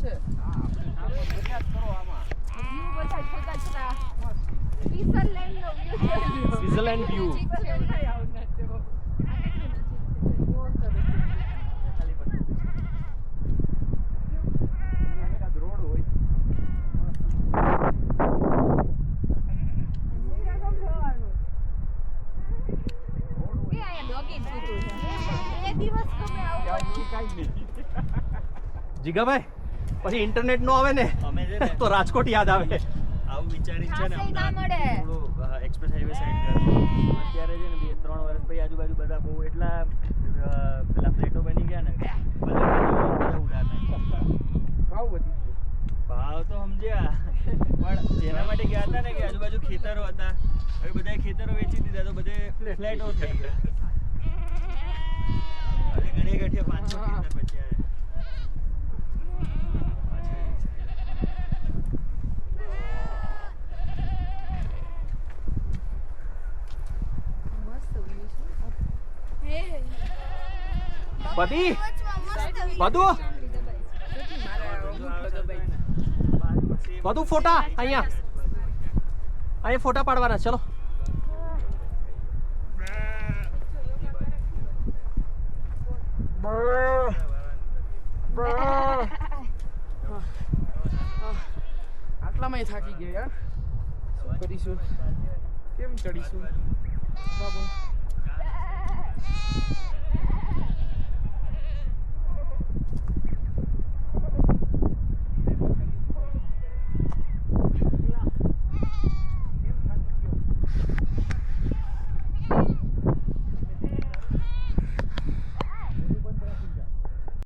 છે. Switzerland view. જીગાભાઈ પછી internet નો આવે ને તો રાજકોટ યાદ આવે. આવું વિચારી છે ને થોડું એક્સપ્રેસ હાઈવે સાઈડ અત્યારે છે ને 2-3 વર્ષ પછી આજુબાજુ બધા બહુ એટલા પેલા ફ્લેટો બની ગયા ને બધા ઉડાતા ભાવ તો સમજ્યા પણ જેના માટે ગયા હતા ને કે આજુબાજુ ખેતરો હતા હવે બધા ખેતરો વેચી દીધા તો બધે ફ્લેટો થઈ ગયા. હવે ઘણી ગઠિયા 500 ખેતર બચ્યા. બધી બધું બધું ફોટા અહીંયા ફોટા પાડવાના. ચલો આટલામાં થાકી ગયા યાર. શું કરીશું? કેમ ચડીશું? બાબા